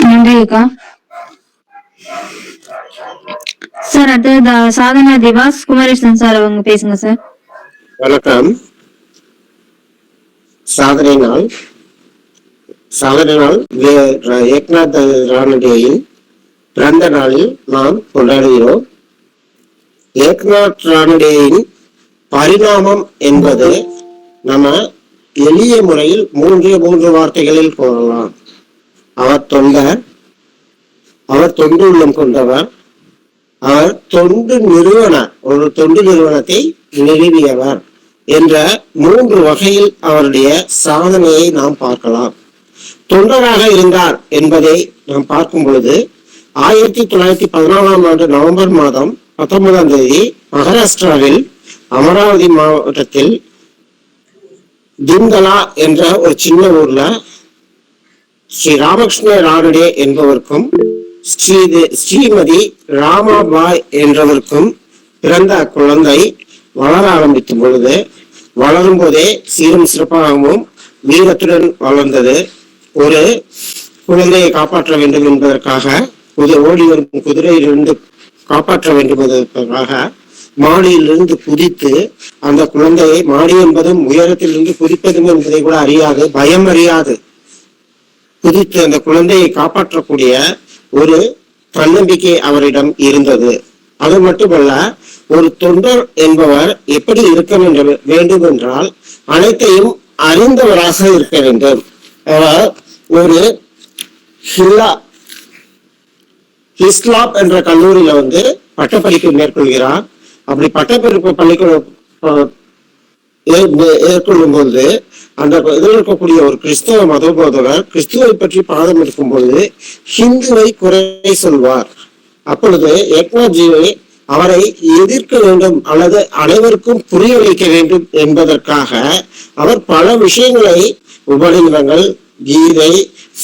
நன்றி அக்கா. சார் அடுத்தது சாதனா திவாஸ் குமரேசன் சார் அவங்க பேசுங்க சார். வணக்கம். சாதனை நாள் ஏக்நாத் ரானடேயின் பிறந்த நாளில் நாம் கொண்டாடுகிறோம். ஏக்நாத் ரானடேயின் பரிணாமம் என்பது நம்ம எளிய முறையில் மூன்று வார்த்தைகளில் கூறலாம். அவர் தொண்டர், அவர் தொண்டு உள்ளம் கொண்டவர், அவர் ஒரு தொண்டு நிறுவனத்தை நிறுவியவர் என்ற 3 வகையில் அவருடைய சாதனையை நாம் பார்க்கலாம். தொண்டராக இருந்தார் என்பதை நாம் பார்க்கும் பொழுது 1914ஆம் ஆண்டு நவம்பர் மாதம் 19ஆம் தேதி மகாராஷ்டிராவில் அமராவதி மாவட்டத்தில் தின்கலா என்ற ஒரு சின்ன ஊர்ல ஸ்ரீ ராமகிருஷ்ண ரானடே என்பவருக்கும் ஸ்ரீமதி ராமாபாய் என்றவருக்கும் பிறந்த குழந்தை வளர ஆரம்பிக்கும் பொழுது, வளரும் போதே சீரும் சிறப்பாகவும் வீரத்துடன் வளர்ந்தது. ஒரு குழந்தையை காப்பாற்ற வேண்டும் என்பதற்காக ஓடி வரும் குதிரையிலிருந்து காப்பாற்ற வேண்டும் என்பதற்காக மாடியிலிருந்து குதித்து அந்த குழந்தையை, மாடி என்பதும் உயரத்திலிருந்து குதிப்பதும் என்பதை கூட அறியாது, பயம் அறியாது குதித்து அந்த குழந்தையை காப்பாற்றக்கூடிய ஒரு தன்னம்பிக்கை அவரிடம் இருந்தது. அது மட்டுமல்ல, ஒரு தொண்டர் என்பவர் எப்படி இருக்க வேண்டும் என்றால் அனைத்தையும் அறிந்தவராக இருக்க வேண்டும். அவர் ஒரு ஹிஸ்லாப் என்ற கல்லூரியில பட்டப்படிப்பு மேற்கொள்கிறார். அப்படி பட்டப்படிப்பு மேற்கொள்ளும் போது அந்த இதில் இருக்கக்கூடிய ஒரு கிறிஸ்தவ மத போதகர் கிறிஸ்துவை பற்றி பாடம் எடுக்கும் பொழுது ஹிந்துவை குறை சொல்வார். அப்பொழுது ஏக்நாத்ஜியை அவரை எதிர்க்க வேண்டும் அல்லது அனைவருக்கும் புரிய வைக்க வேண்டும் என்பதற்காக அவர் பல விஷயங்களை, உபநிடதங்கள், கீதை,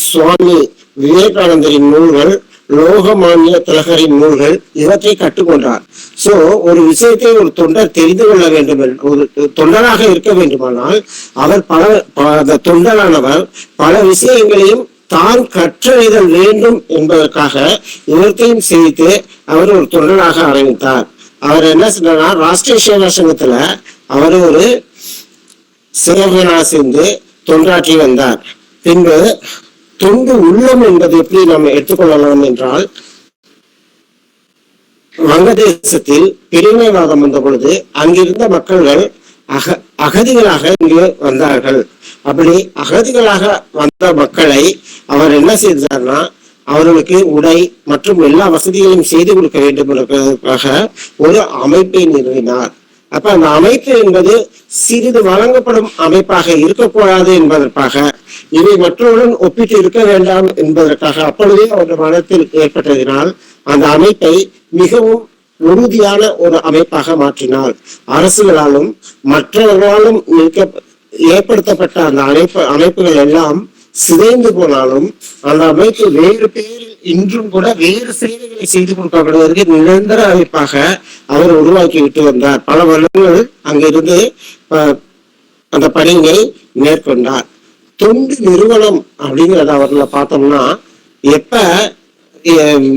சுவாமி விவேகானந்தரின் நூல்கள், லோகமானிய திலகரின் நூல்கள் இவற்றை கற்றுக்கொண்டார். சோ ஒரு விஷயத்தை ஒரு தொண்டர் தெரிந்து கொள்ள வேண்டும், ஒரு தொண்டராக இருக்க வேண்டுமானால் அவர் தொண்டரானவர் பல விஷயங்களையும் தான் கற்றறிதல் வேண்டும் என்பதற்காக இவற்றையும் செய்து அவர் ஒரு தொண்டராக ஆரம்பித்தார். அவர் என்ன சொன்னார், ராஷ்டிரிய சேவா சங்கத்துல அவர் ஒரு சேவகனா சேர்ந்து தொண்டாற்றி வந்தார். பின்பு தொண்டு உள்ளம் என்பது எப்படி நம்ம எடுத்துக்கொள்ளலாம் என்றால், வங்கதேசத்தில் பிரிவினைவாதம் வந்த பொழுது அங்கிருந்த மக்கள்கள் அகதிகளாக இங்கு வந்தார்கள். அப்படி அகதிகளாக வந்த மக்களை அவர் என்ன செய்தார்னா, அவர்களுக்கு உடை மற்றும் எல்லா வசதிகளையும் செய்து கொடுக்க வேண்டும் என்பதற்காக ஒரு அமைப்பை நிறுவினார். அப்ப அந்த அமைப்பு என்பது சிறிது வழங்கப்படும் அமைப்பாக இருக்கக்கூடாது என்பதற்காக, இவை மற்றவருடன் ஒப்பிட்டு இருக்க வேண்டாம் என்பதற்காக அப்பொழுதே அவருடைய மனத்தில் ஏற்பட்டதினால் அந்த அமைப்பை மிகவும் உறுதியான ஒரு அமைப்பாக மாற்றினார். அரசுகளாலும் மற்றவர்களாலும் ஏற்படுத்தப்பட்ட அந்த அமைப்புகள் எல்லாம் சிதைந்து போனாலும் அந்த அமைப்பு வேறு பேரில் இன்றும் கூட வேறு சேவைகளை செய்து கொடுக்கப்படுவதற்கு நிரந்தர அமைப்பாக அவர் உருவாக்கி விட்டு வந்தார். பல வருடங்கள் அங்கிருந்து அந்த பணியை மேற்கொண்டார். தொண்டு நிறுவனம் அப்படிங்கிறத அவர்ல பார்த்தோம்னா, எப்ப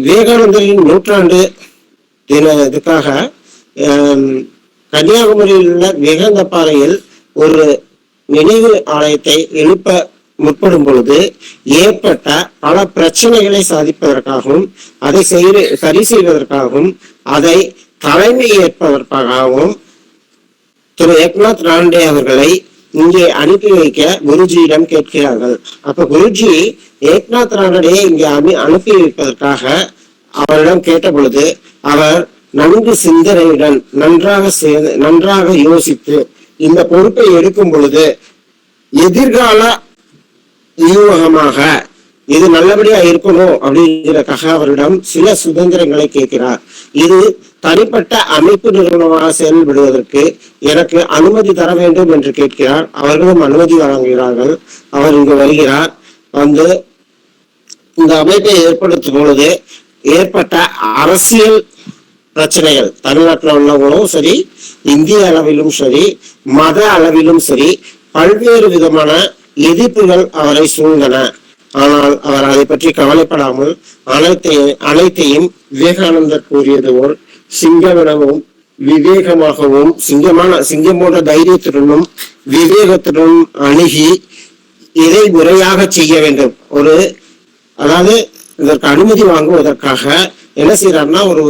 விவேகானந்தரின் 100ஆண்டு இதுக்காக கன்னியாகுமரியில் உள்ள விவேகானந்த பாறையில் ஒரு நினைவு ஆலயத்தை எழுப்ப முற்படும் பொழுது ஏற்பட்ட பல பிரச்சனைகளை சாதிப்பதற்காகவும் அதை சரி செய்வதற்காகவும் அதை தலைமை ஏற்பதற்காகவும் திரு ஏக்நாத் ரானடே அவர்களை இங்கே அனுப்பி வைக்க குருஜியிடம் கேட்கிறார்கள். அப்ப குருஜி ஏக்நாத் ரானடே இங்கே அனுப்பி வைப்பதற்காக அவரிடம் கேட்ட பொழுது அவர் நன்கு சிந்தனையுடன் நன்றாக யோசித்து இந்த பொறுப்பை எடுக்கும் பொழுது எதிர்கால யூகமாக இது நல்லபடியா இருக்கணும் அப்படிங்கிறதுக்காக அவரிடம் சில சுதந்திரங்களை கேட்கிறார். இது தனிப்பட்ட அமைப்பு நிறுவனமாக செயல்படுவதற்கு எனக்கு அனுமதி தர வேண்டும் என்று கேட்கிறார். அவர்களும் அனுமதி வழங்குகிறார்கள். அவர் இங்கு வருகிறார். இந்த அமைப்பை ஏற்படுத்தும் பொழுது ஏற்பட்ட அரசியல் பிரச்சனைகள் தமிழ்நாட்டில் உள்ளவங்களும் சரி, இந்திய அளவிலும் சரி, மத அளவிலும் சரி, பல்வேறு விதமான எதிர்ப்புகள் அவரை சூழ்ந்தன. ஆனால் அவர் அதை பற்றி கவலைப்படாமல் அனைத்தையும் விவேகானந்தர் கூறியது போல் சிங்கமெனவும் விவேகமாகவும் சிங்கம் போன்ற தைரியத்துடனும் விவேகத்துடனும் அணுகி இதை முறையாக செய்ய வேண்டும். அதாவது இதற்கு அனுமதி வாங்குவதற்காக என்ன செய்யறாருன்னா, ஒரு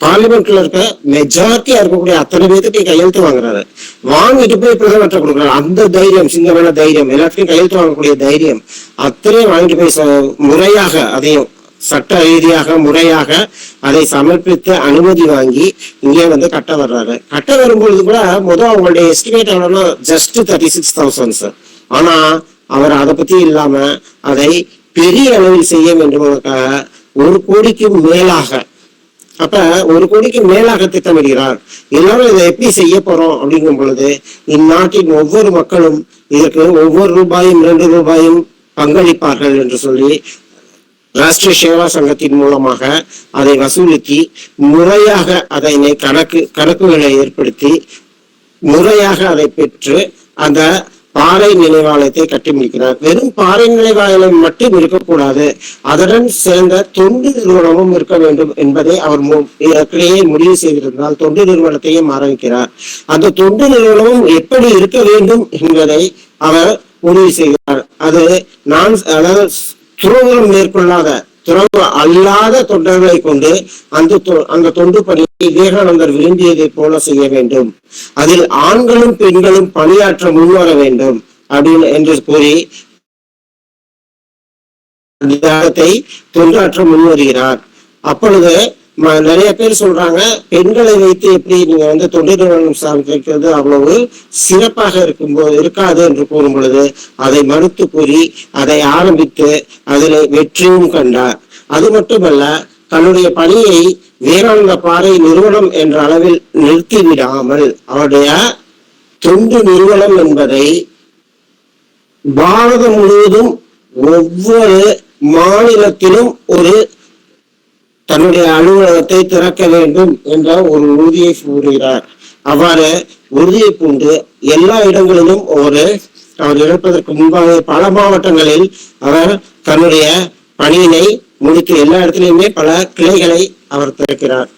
பார்லிமெண்ட்ல இருக்க மெஜாரிட்டியா இருக்கக்கூடிய அத்தனை பேருக்கு கையெழுத்து வாங்குறாரு. வாங்கிட்டு போய் பிரதமர்கிட்ட கொடுக்குறாரு. அந்த தைரியம், சிங்கமான தைரியம், எல்லாத்தையும் கையெழுத்து வாங்கக்கூடிய தைரியம் அத்தனையும் வாங்கிட்டு போய் முறையாக அதையும் சட்ட ரீதியாக முறையாக அதை சமர்ப்பித்து அனுமதி வாங்கி இங்கே கட்ட வர்றாரு. கட்ட வரும்பொழுது கூட அவங்களுடைய எஸ்டிமேட் எவ்வளவுன்னா ஜஸ்ட் 36,000 சார். ஆனா அவர் அதை பத்தி இல்லாம அதை பெரிய அளவில் செய்ய வேண்டும் 1 கோடிக்கு மேலாக, அப்ப 1 கோடிக்கு மேலாக திட்டமிடுகிறார். எல்லாரும் இதை எப்படி செய்ய போறோம் அப்படிங்கும் பொழுது இந்நாட்டின் ஒவ்வொரு மக்களும் இதற்கு ஒவ்வொரு ரூபாயும் 2 ரூபாயும் பங்களிப்பார்கள் என்று சொல்லி ராஷ்டிரிய சேவா சங்கத்தின் மூலமாக அதை வசூலித்து முறையாக அதை கணக்குகளை ஏற்படுத்தி முறையாக அதை பெற்று அந்த பாறை நினைவாலயத்தை கட்டி முடிக்கிறார். வெறும் பாறை நினைவாலயம் மட்டும் இருக்கக்கூடாது, அதனுடன் சேர்ந்த தொண்டு நிறுவனமும் இருக்க வேண்டும் என்பதை அவர் ஏற்கனவே முடிவு செய்திருந்தால் தொண்டு நிறுவனத்தையும் ஆரம்பிக்கிறார். அந்த தொண்டு நிறுவனமும் எப்படி இருக்க வேண்டும் என்பதை அவர் முடிவு செய்கிறார். அதாவது துறவுரம் மேற்கொள்ளாத துறவு அல்லாத தொண்டர்களை கொண்டு அந்த தொண்டு பணியை விவேகானந்தர் விரும்பியதை போல செய்ய வேண்டும். அதில் ஆண்களும் பெண்களும் பணியாற்ற முன்வர வேண்டும் அப்படின்னு என்று கூறி தொண்டாற்ற முன்வருகிறார். அப்பொழுது நிறைய பேர் சொல்றாங்க, பெண்களை வைத்து எப்படி நீங்க தொண்டு நிறுவனம் சார்ந்திருக்கிறது அவ்வளவு சிறப்பாக இருக்காது என்று கூறும் பொழுது அதை மறுத்து கூறி அதை ஆரம்பித்து அதில் வெற்றியும் கண்டார். அது மட்டுமல்ல, தன்னுடைய பணியை விவேகானந்த பாறை நிறுவனம் என்ற அளவில் நிறுத்திவிடாமல் அவருடைய தொண்டு நிறுவனம் என்பதை பாரதம் முழுவதும் ஒவ்வொரு மாநிலத்திலும் தன்னுடைய அலுவலகத்தை திறக்க வேண்டும் என்ற ஒரு உறுதியை கூறுகிறார். அவ்வாறு உறுதியை பூண்டு எல்லா இடங்களிலும் அவர் இறப்பதற்கு முன்பாக பல மாவட்டங்களில் அவர் தன்னுடைய பணியினை முடித்து எல்லா இடத்திலுமே பல கிளைகளை அவர் திறக்கிறார்.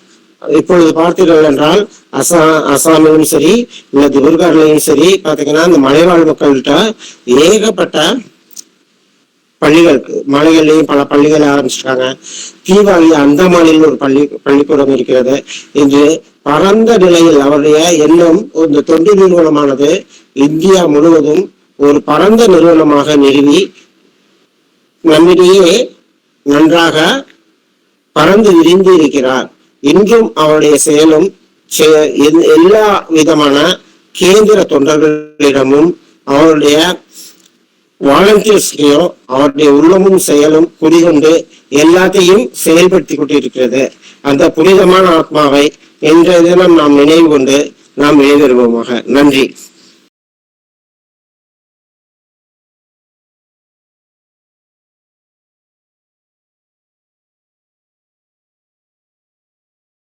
இப்பொழுது பார்த்தீர்கள் என்றால் அசாமிலும் சரி இல்ல திபுர்கர்லையும் சரி பாத்தீங்கன்னா இந்த மலைவாழ் மக்கள்கிட்ட ஏகப்பட்ட பள்ளிகளுக்கு மலைகள்லயும் பல பள்ளிகளை ஆரம்பிச்சிருக்காங்க. தீவாளி அந்தமானில் ஒரு பள்ளிக்கூடம் இருக்கிறது என்று பரந்த நிலையில் அவருடைய எண்ணம் இந்த தொண்டு நிறுவனமானது இந்தியா முழுவதும் ஒரு பரந்த நிறுவனமாக நிறுவி நம்மிடையே நன்றாக பறந்து விரிந்து இருக்கிறார். இன்றும் அவருடைய செயலும் எல்லா விதமான கேந்திர தொண்டர்களிடமும் அவருடைய வாலண்டியர்ஸ்லையும் அவருடைய உள்ளமும் செயலும் குடிகொண்டு எல்லாத்தையும் செயல்படுத்தி கொண்டிருக்கிறது. அந்த புனிதமான ஆத்மாவை இன்றைய தினம் நாம் நினைவு கொண்டு நாம் எழுதிடுவோமாக. நன்றி.